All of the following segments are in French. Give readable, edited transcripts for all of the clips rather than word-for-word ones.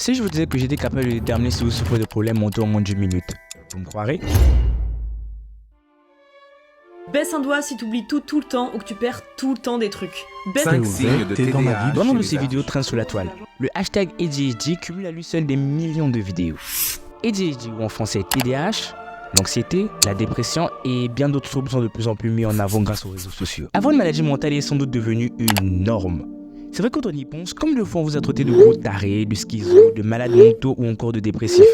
Si je vous disais que j'étais capable de déterminer si vous souffrez de problèmes mentaux en moins d'une minute, vous me croirez? Baisse un doigt si t'oublies tout le temps ou que tu perds tout le temps des trucs. Baisse 5 signes de TDAH. Dans de ces vidéos traînent sur la toile. Le hashtag ADHD cumule à lui seul des millions de vidéos. ADHD ou en français TDAH, l'anxiété, la dépression et bien d'autres troubles sont de plus en plus mis en avant grâce aux réseaux sociaux. Avoir une maladie mentale est sans doute devenue une norme. C'est vrai quand on y pense, combien de fois on vous a traité de gros tarés, de schizo, de malades mentaux ou encore de dépressifs.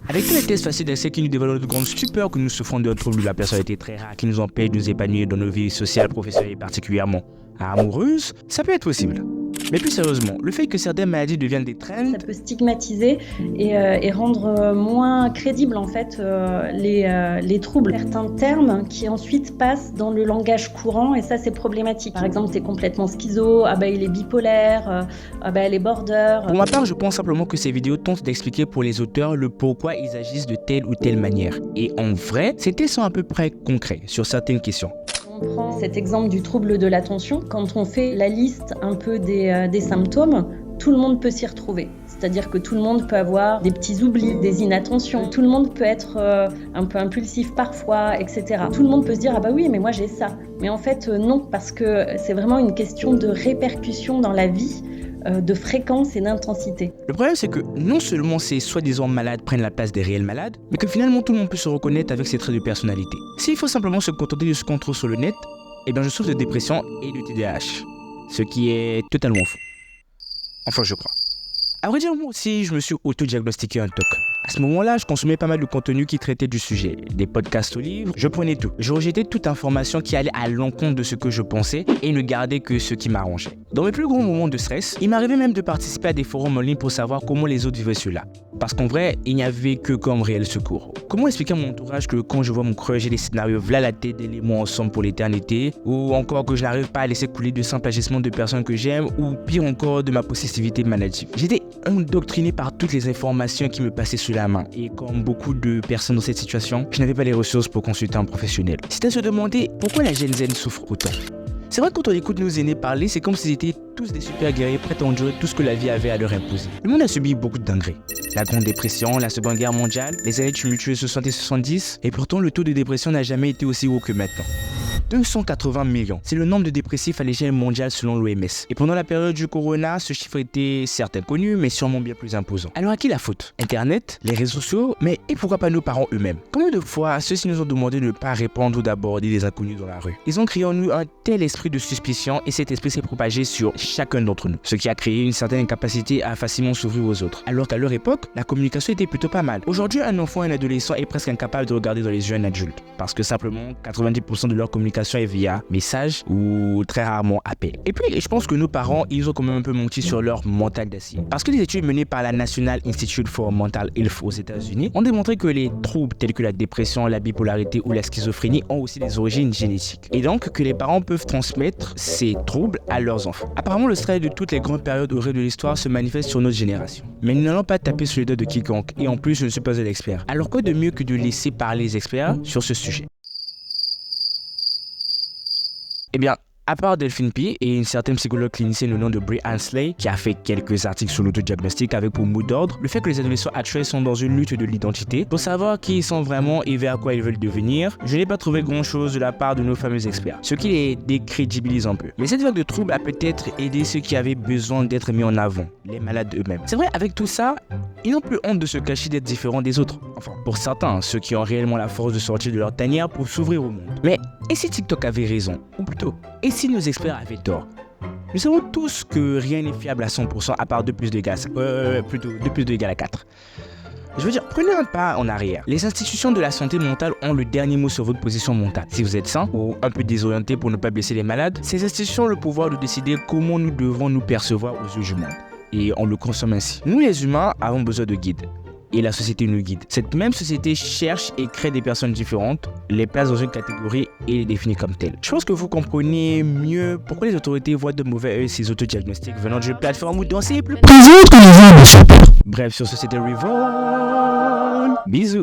Avec tous les tests faciles d'accès qui nous développent de grandes stupeurs que nous souffrons d'un trouble de la personnalité très rare qui nous empêche de nous épanouir dans nos vies sociales, professionnelles et particulièrement amoureuses, ça peut être possible. Mais plus sérieusement, le fait que certaines maladies deviennent des trends, ça peut stigmatiser et rendre moins crédibles en fait les troubles. Certains termes qui ensuite passent dans le langage courant et ça c'est problématique. Par exemple, t'es complètement schizo, il est bipolaire, elle est border. Pour ma part, je pense simplement que ces vidéos tentent d'expliquer pour les auteurs le pourquoi ils agissent de telle ou telle manière. Et en vrai, ces tests sont à peu près concrets sur certaines questions. On prend cet exemple du trouble de l'attention. Quand on fait la liste un peu des symptômes, tout le monde peut s'y retrouver. C'est-à-dire que tout le monde peut avoir des petits oublis, des inattentions. Tout le monde peut être un peu impulsif parfois, etc. Tout le monde peut se dire « Ah bah oui, mais moi j'ai ça ». Mais en fait, non, parce que c'est vraiment une question de répercussion dans la vie, de fréquence et d'intensité. Le problème, c'est que non seulement ces soi-disant malades prennent la place des réels malades, mais que finalement tout le monde peut se reconnaître avec ses traits de personnalité. S'il faut simplement se contenter de ce qu'on trouve sur le net, eh bien je souffre de dépression et de TDAH. Ce qui est totalement faux. Enfin, je crois. À vrai dire, moi aussi, je me suis auto-diagnostiqué un TOC. À ce moment-là, je consommais pas mal de contenu qui traitait du sujet, des podcasts au livre, je prenais tout. Je rejetais toute information qui allait à l'encontre de ce que je pensais et ne gardais que ce qui m'arrangeait. Dans mes plus gros moments de stress, il m'arrivait même de participer à des forums en ligne pour savoir comment les autres vivaient cela. Parce qu'en vrai, il n'y avait que comme réel secours. Comment expliquer à mon entourage que quand je vois mon crush, j'ai des scénarios v'là la tête et les mots ensemble pour l'éternité, ou encore que je n'arrive pas à laisser couler de simples agissements de personnes que j'aime, ou pire encore de ma possessivité maladive. J'étais endoctriné par toutes les informations qui me passaient sous la main. Et comme beaucoup de personnes dans cette situation, je n'avais pas les ressources pour consulter un professionnel. C'était à se demander pourquoi la Gen Z souffre autant. C'est vrai que quand on écoute nos aînés parler, c'est comme s'ils étaient tous des super guerriers prêts à endurer tout ce que la vie avait à leur imposer. Le monde a subi beaucoup de dingueries. La Grande Dépression, la Seconde Guerre mondiale, les années tumultueuses 60 et 70, et pourtant le taux de dépression n'a jamais été aussi haut que maintenant. 280 millions. C'est le nombre de dépressifs à l'échelle mondiale selon l'OMS. Et pendant la période du corona, ce chiffre était certes inconnu, mais sûrement bien plus imposant. Alors à qui la faute? Internet, les réseaux sociaux, mais et pourquoi pas nos parents eux-mêmes? Combien de fois ceux-ci nous ont demandé de ne pas répondre ou d'aborder des inconnus dans la rue? Ils ont créé en nous un tel esprit de suspicion et cet esprit s'est propagé sur chacun d'entre nous, ce qui a créé une certaine incapacité à facilement s'ouvrir aux autres. Alors qu'à leur époque, la communication était plutôt pas mal. Aujourd'hui, un enfant et un adolescent est presque incapable de regarder dans les yeux un adulte, parce que simplement 90% de leur communication est via message ou très rarement appel. Et puis, je pense que nos parents, ils ont quand même un peu menti sur leur mental d'acier. Parce que des études menées par la National Institute for Mental Health aux États-Unis ont démontré que les troubles tels que la dépression, la bipolarité ou la schizophrénie ont aussi des origines génétiques. Et donc que les parents peuvent transmettre ces troubles à leurs enfants. Apparemment, le stress de toutes les grandes périodes horribles de l'histoire se manifeste sur notre génération. Mais nous n'allons pas taper sur les doigts de quiconque. Et en plus, je ne suis pas un expert. Alors quoi de mieux que de laisser parler les experts sur ce sujet? Eh bien, à part Delphine P et une certaine psychologue clinicienne au nom de Brie Ansley, qui a fait quelques articles sur l'autodiagnostic avec pour mot d'ordre le fait que les adolescents actuels sont dans une lutte de l'identité pour savoir qui ils sont vraiment et vers quoi ils veulent devenir, je n'ai pas trouvé grand chose de la part de nos fameux experts, ce qui les décrédibilise un peu. Mais cette vague de troubles a peut-être aidé ceux qui avaient besoin d'être mis en avant, les malades eux-mêmes. C'est vrai, avec tout ça, ils n'ont plus honte de se cacher d'être différents des autres. Enfin, pour certains, ceux qui ont réellement la force de sortir de leur tanière pour s'ouvrir au monde. Mais et si TikTok avait raison? Ou plutôt, et si nos experts avaient tort? Nous savons tous que rien n'est fiable à 100% à part 2 plus 2 égale 5. Plutôt 2 plus 2 égale à 4. Je veux dire, prenez un pas en arrière. Les institutions de la santé mentale ont le dernier mot sur votre position mentale. Si vous êtes sain ou un peu désorienté pour ne pas blesser les malades, ces institutions ont le pouvoir de décider comment nous devons nous percevoir aux yeux du monde. Et on le consomme ainsi. Nous les humains avons besoin de guides. Et la société nous guide. Cette même société cherche et crée des personnes différentes, les place dans une catégorie et les définit comme telles. Je pense que vous comprenez mieux pourquoi les autorités voient de mauvais œil ces autodiagnostics venant d'une plateforme où danser est plus présente que les autres. Bref, sur ce c'était Revolve. Bisous.